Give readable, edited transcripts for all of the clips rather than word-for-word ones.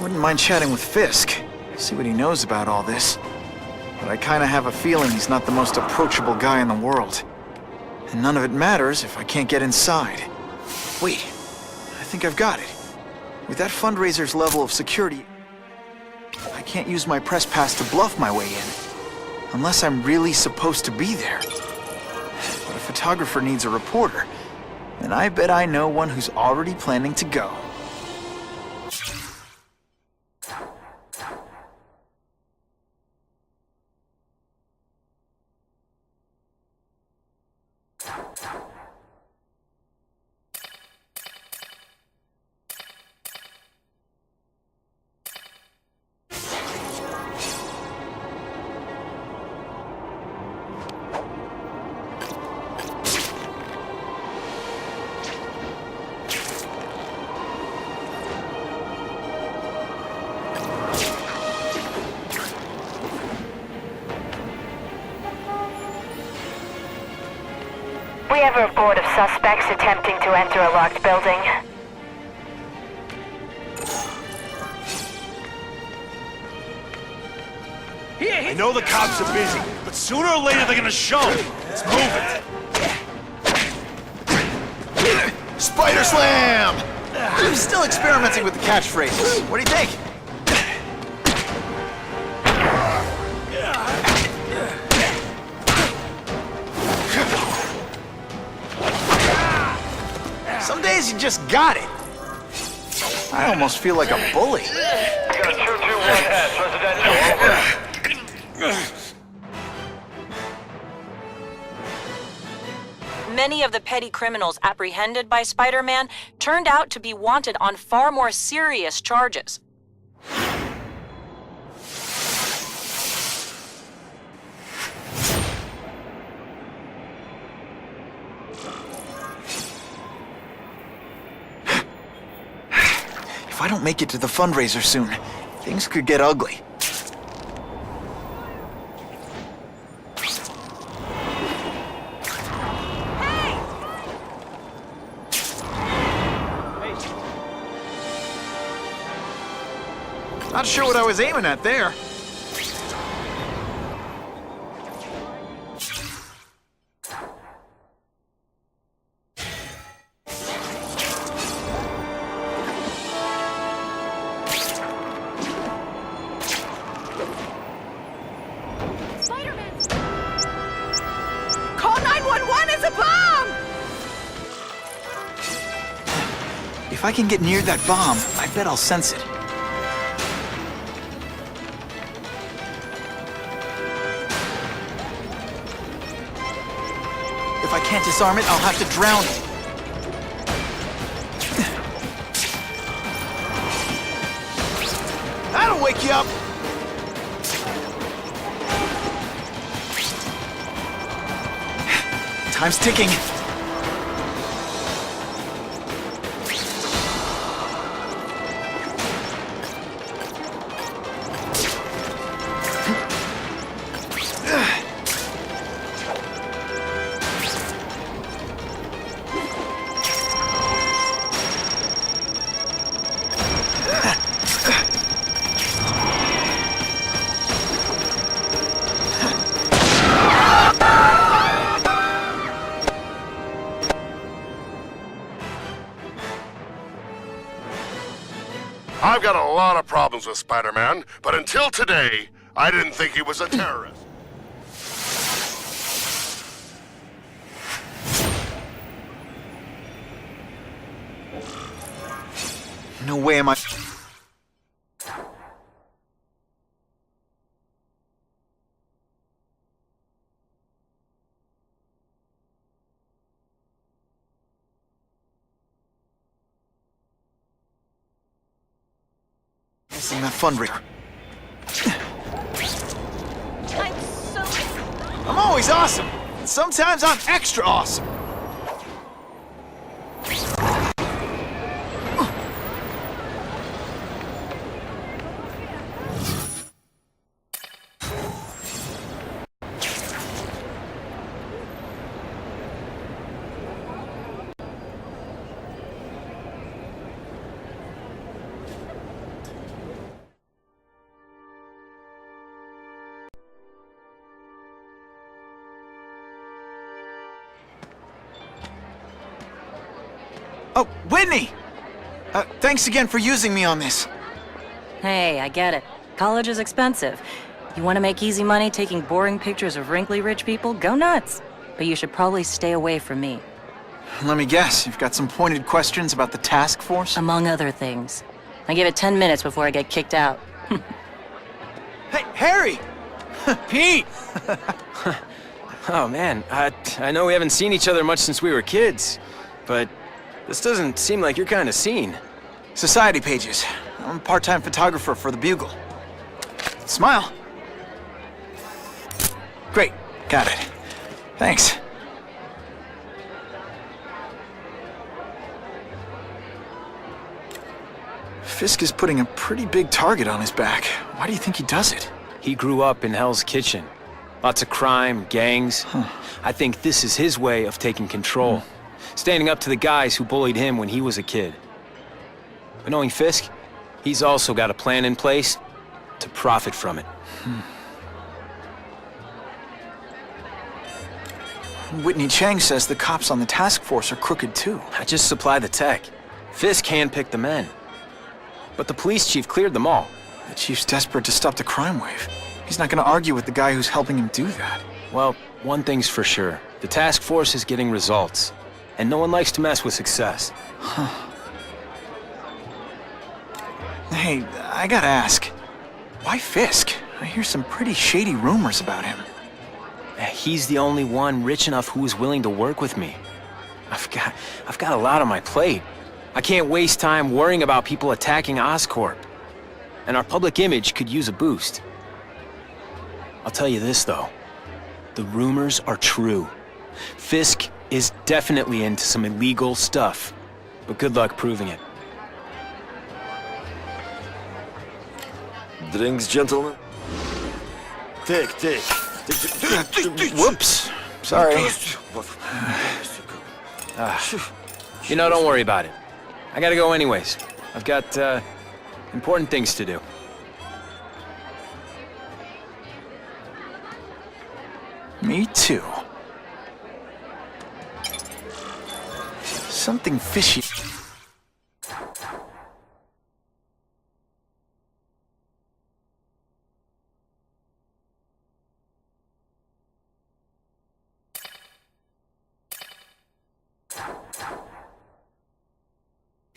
Wouldn't mind chatting with Fisk, see what he knows about all this. But I kinda have a feeling he's not the most approachable guy in the world. And none of it matters if I can't get inside. Wait, I think I've got it. With that fundraiser's level of security, I can't use my press pass to bluff my way in. Unless I'm really supposed to be there. But a photographer needs a reporter, and I bet I know one who's already planning to go. We have a report of suspects attempting to enter a locked building. I know the cops are busy, but sooner or later they're gonna show. Let's move it. Spider Slam! I'm still experimenting with the catchphrases. What do you think? Some days you just got it. I almost feel like a bully. Got 221 Hatch, residential, over. Many of the petty criminals apprehended by Spider-Man turned out to be wanted on far more serious charges. If I don't make it to the fundraiser soon, things could get ugly. Not sure what I was aiming at there. Call 911 as a bomb! If I can get near that bomb, I bet I'll sense it. If I can't disarm it, I'll have to drown it. That'll wake you up! Time's ticking. I've got a lot of problems with Spider-Man, but until today, I didn't think he was a terrorist. No way am I... missing that fundraiser. I'm always awesome. And sometimes I'm extra awesome. Oh, Whitney! Thanks again for using me on this. Hey, I get it. College is expensive. You want to make easy money taking boring pictures of wrinkly rich people? Go nuts. But you should probably stay away from me. Let me guess, you've got some pointed questions about the task force? Among other things. I give it 10 minutes before I get kicked out. Hey, Harry! Pete! Oh man, I know we haven't seen each other much since we were kids, but this doesn't seem like your kind of scene. Society pages. I'm a part-time photographer for the Bugle. Smile. Great, got it. Thanks. Fisk is putting a pretty big target on his back. Why do you think he does it? He grew up in Hell's Kitchen. Lots of crime, gangs. I think this is his way of taking control. Standing up to the guys who bullied him when he was a kid. But knowing Fisk, he's also got a plan in place to profit from it. Whitney Chang says the cops on the task force are crooked too. I just supply the tech. Fisk handpicked the men. But the police chief cleared them all. The chief's desperate to stop the crime wave. He's not gonna argue with the guy who's helping him do that. Well, one thing's for sure. The task force is getting results. And no one likes to mess with success. Hey, I gotta ask. Why Fisk? I hear some pretty shady rumors about him. He's the only one rich enough who is willing to work with me. I've got a lot on my plate. I can't waste time worrying about people attacking Oscorp. And our public image could use a boost. I'll tell you this, though. The rumors are true. Fisk is definitely into some illegal stuff. But good luck proving it. Drinks, gentlemen? Take. Whoops. Sorry. You know, don't worry about it. I gotta go anyways. I've got, important things to do. Me too. Something fishy.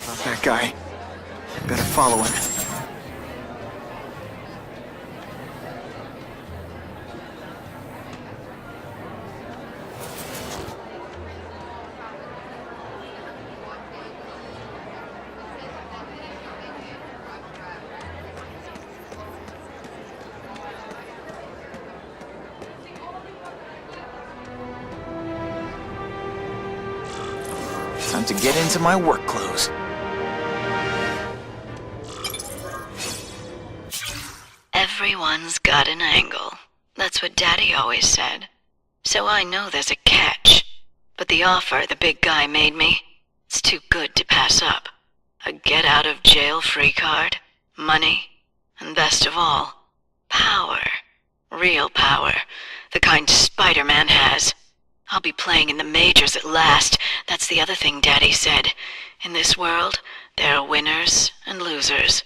Not that guy. Better follow him. Time to get into my work clothes. Everyone's got an angle. That's what Daddy always said. So I know there's a catch. But the offer the big guy made me, it's too good to pass up. A get-out-of-jail-free card, money, and best of all, power. Real power. The kind Spider-Man has. I'll be playing in the majors at last. That's the other thing Daddy said. In this world, there are winners and losers.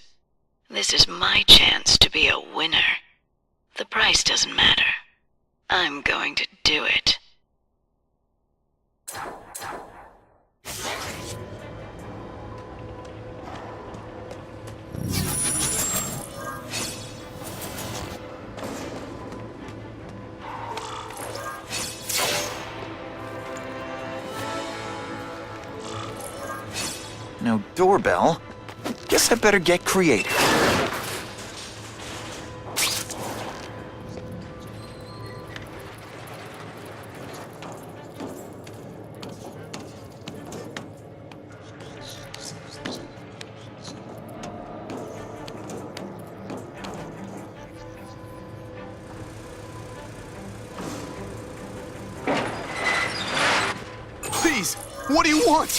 This is my chance to be a winner. The price doesn't matter. I'm going to do it. No doorbell. Guess I better get creative. Please, what do you want?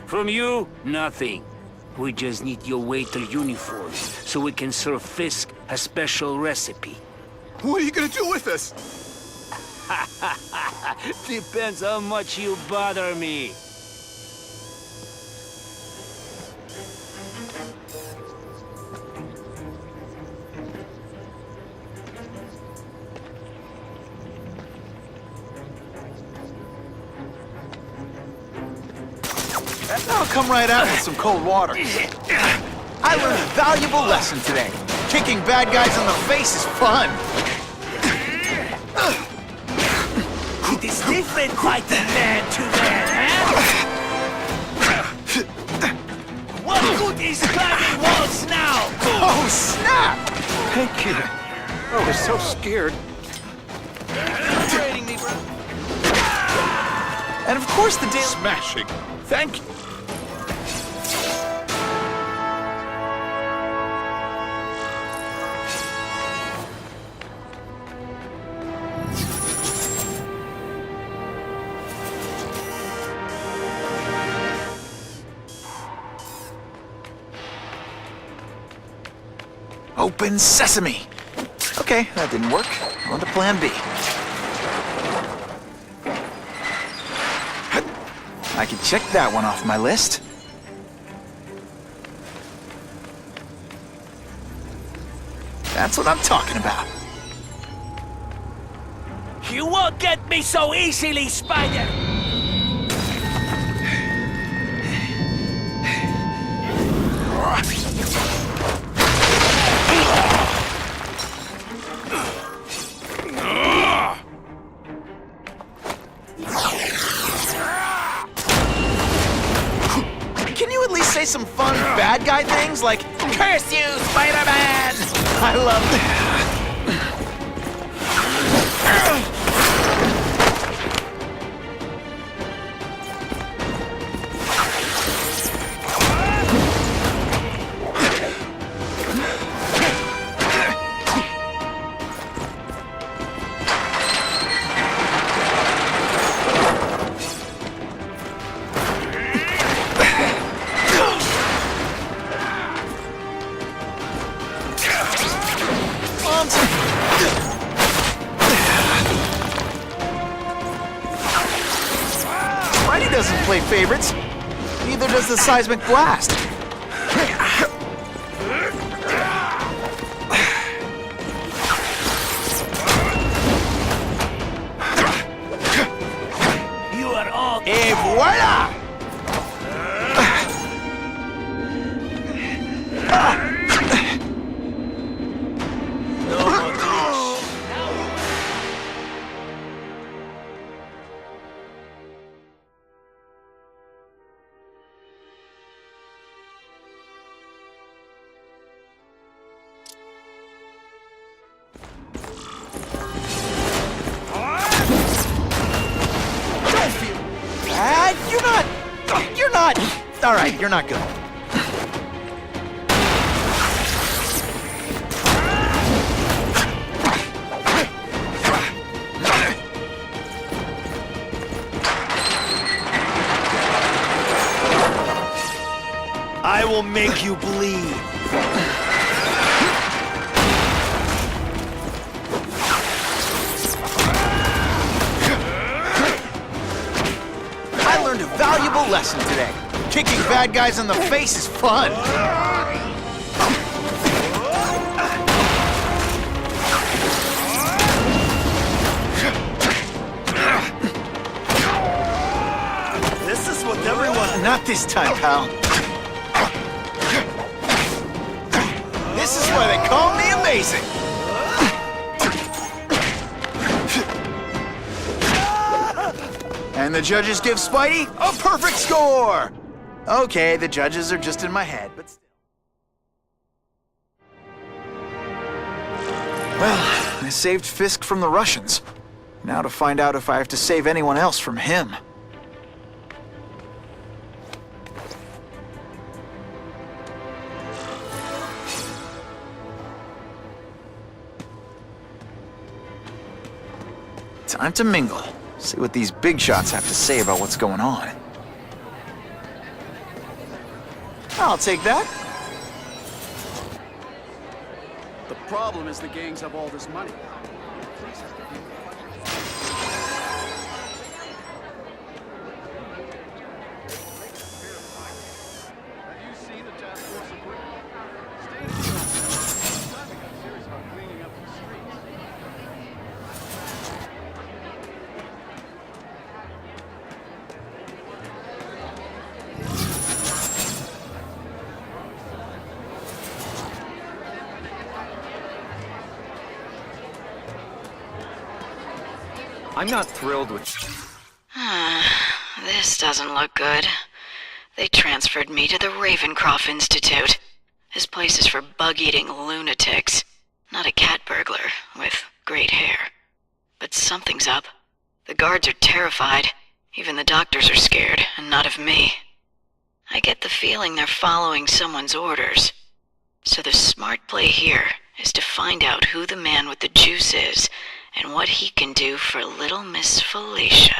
From you, nothing. We just need your waiter uniform so we can serve Fisk a special recipe. What are you gonna do with us? Depends how much you bother me. I'll come right out with some cold water. I learned a valuable lesson today. Kicking bad guys in the face is fun. It is different fighting man to man, huh? What good is climbing walls now? Oh, snap! Thank you. I was so scared. And of course the daily... Smashing. Thank you. Open sesame! Okay, that didn't work. On to plan B. I can check that one off my list. That's what I'm talking about. You won't get me so easily, Spider! Can you at least say some fun bad guy things like, "Curse you, Spider-Man"? I love that. Spidey doesn't play favorites. Neither does the seismic blast. You are all... Et voila! You're not... All right, you're not good. I will make you bleed. I learned a valuable lesson today. Kicking bad guys in the face is fun. This is what everyone... Not this time, pal. This is why they call me amazing. And the judges give Spidey a perfect score! Okay, the judges are just in my head, but still. Well, I saved Fisk from the Russians. Now to find out if I have to save anyone else from him. Time to mingle. See what these big shots have to say about what's going on. I'll take that. The problem is the gangs have all this money. Have you seen the task force report? Stay serious about cleaning up the streets. I'm not thrilled with... This doesn't look good. They transferred me to the Ravencroft Institute. This place is for bug-eating lunatics, not a cat burglar with great hair. But something's up. The guards are terrified. Even the doctors are scared, and not of me. I get the feeling they're following someone's orders. So the smart play here is to find out who the man with the juice is, and what he can do for little Miss Felicia.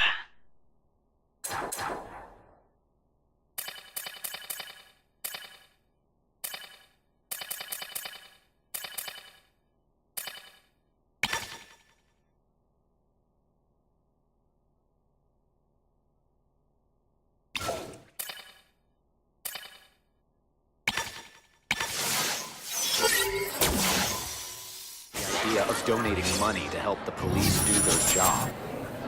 Of donating money to help the police do their job.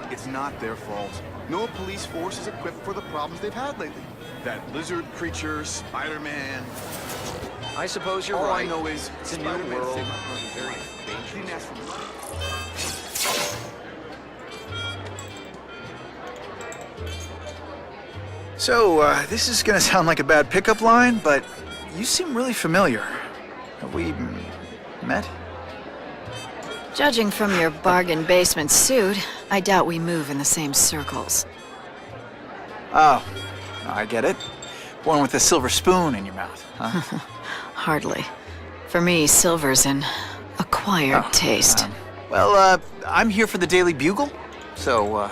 It's not their fault. No police force is equipped for the problems they've had lately. That lizard creature, Spider-Man. I suppose you're All right. I know is it's a Spider-Man new world. saved my brother's very dangerous. He didn't ask for money. So, this is gonna sound like a bad pickup line, but you seem really familiar. Have we met? Judging from your bargain basement suit, I doubt we move in the same circles. Oh, I get it. One with a silver spoon in your mouth, huh? Hardly. For me, silver's an acquired taste. I'm here for the Daily Bugle, so,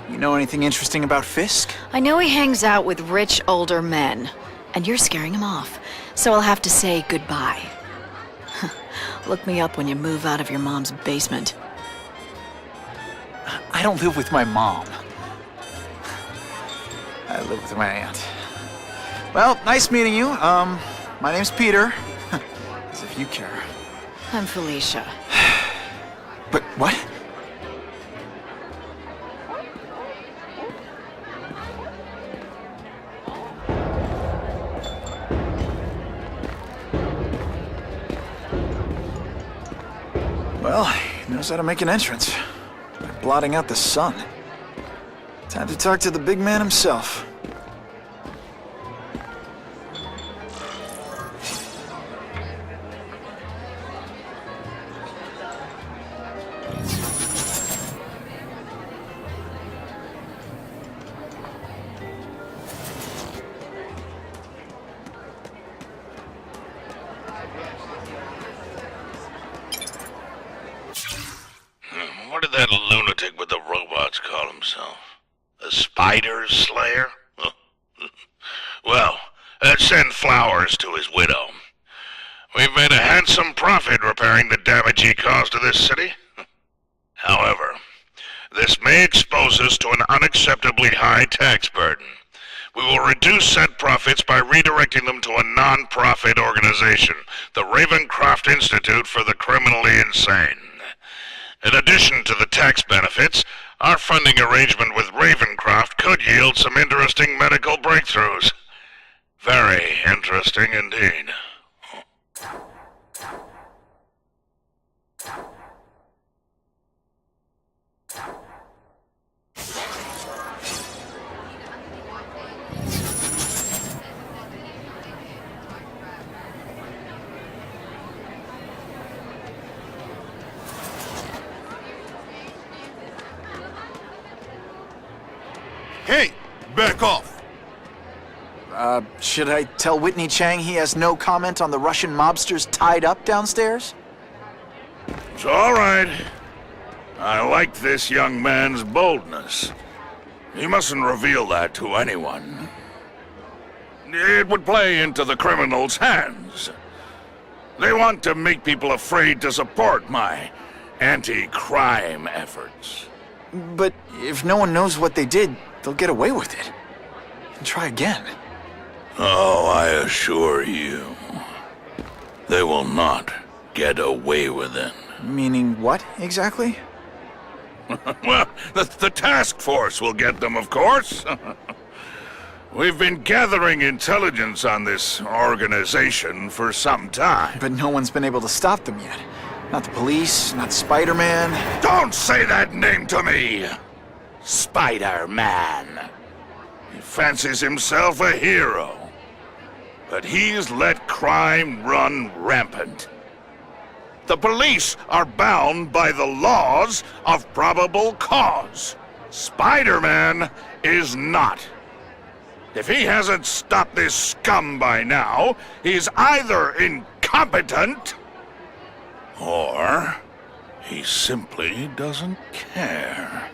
you know anything interesting about Fisk? I know he hangs out with rich older men, and you're scaring him off, so I'll have to say goodbye. Look me up when you move out of your mom's basement. I don't live with my mom. I live with my aunt. Well, nice meeting you. My name's Peter. As if you care. I'm Felicia. But what? Well, he knows how to make an entrance. By blotting out the sun. Time to talk to the big man himself. What did that lunatic with the robots call himself? A spider slayer? Well, send flowers to his widow. We've made a handsome profit repairing the damage he caused to this city. However, this may expose us to an unacceptably high tax burden. We will reduce said profits by redirecting them to a non-profit organization, the Ravencroft Institute for the Criminally Insane. In addition to the tax benefits, our funding arrangement with Ravencroft could yield some interesting medical breakthroughs. Very interesting indeed. Hey, back off. Should I tell Whitney Chang he has no comment on the Russian mobsters tied up downstairs? It's all right. I like this young man's boldness. He mustn't reveal that to anyone. It would play into the criminals' hands. They want to make people afraid to support my anti-crime efforts. But if no one knows what they did, they'll get away with it. And try again. Oh, I assure you, they will not get away with it. Meaning what, exactly? Well, the task force will get them, of course. We've been gathering intelligence on this organization for some time. But no one's been able to stop them yet. Not the police, not Spider-Man. Don't say that name to me! Spider-Man. He fancies himself a hero. But he's let crime run rampant. The police are bound by the laws of probable cause. Spider-Man is not. If he hasn't stopped this scum by now, he's either incompetent or he simply doesn't care.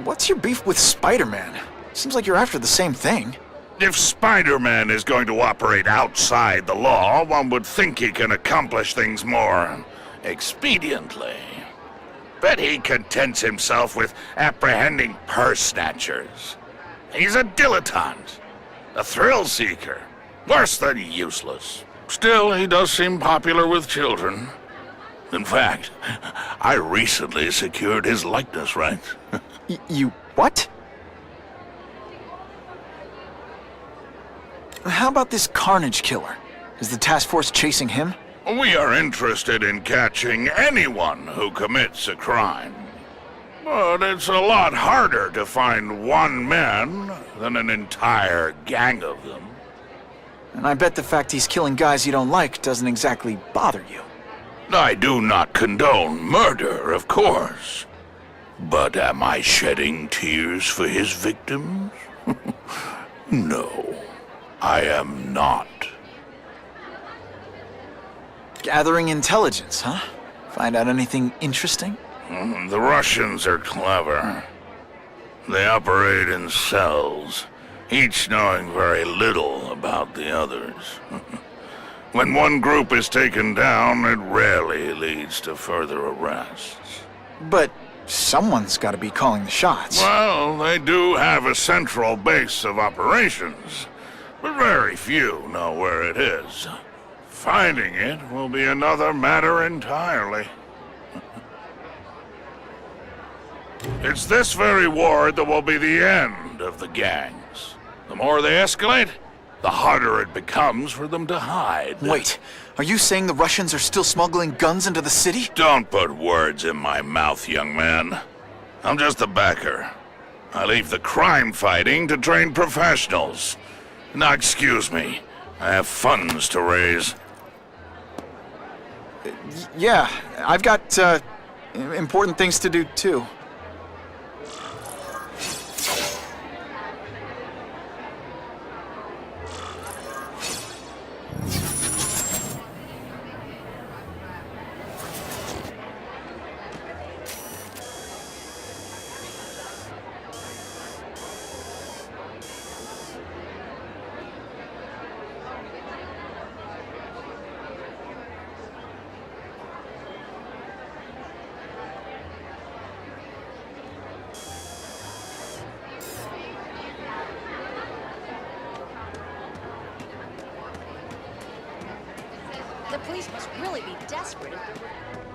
What's your beef with Spider-Man? Seems like you're after the same thing. If Spider-Man is going to operate outside the law, one would think he can accomplish things more expediently. But he contents himself with apprehending purse snatchers. He's a dilettante, a thrill seeker, worse than useless. Still, he does seem popular with children. In fact, I recently secured his likeness rights. You what? How about this Carnage killer? Is the task force chasing him? We are interested in catching anyone who commits a crime. But it's a lot harder to find one man than an entire gang of them. And I bet the fact he's killing guys you don't like doesn't exactly bother you. I do not condone murder, of course. But am I shedding tears for his victims? No, I am not. Gathering intelligence, huh? Find out anything interesting? The Russians are clever. They operate in cells, each knowing very little about the others. When one group is taken down, it rarely leads to further arrests. But someone's got to be calling the shots. Well, they do have a central base of operations, but very few know where it is. Finding it will be another matter entirely. It's this very war that will be the end of the gangs. The more they escalate, the harder it becomes for them to hide. Wait, are you saying the Russians are still smuggling guns into the city? Don't put words in my mouth, young man. I'm just a backer. I leave the crime fighting to trained professionals. Now, excuse me. I have funds to raise. Yeah, I've got, important things to do, too. The police must really be desperate if they're...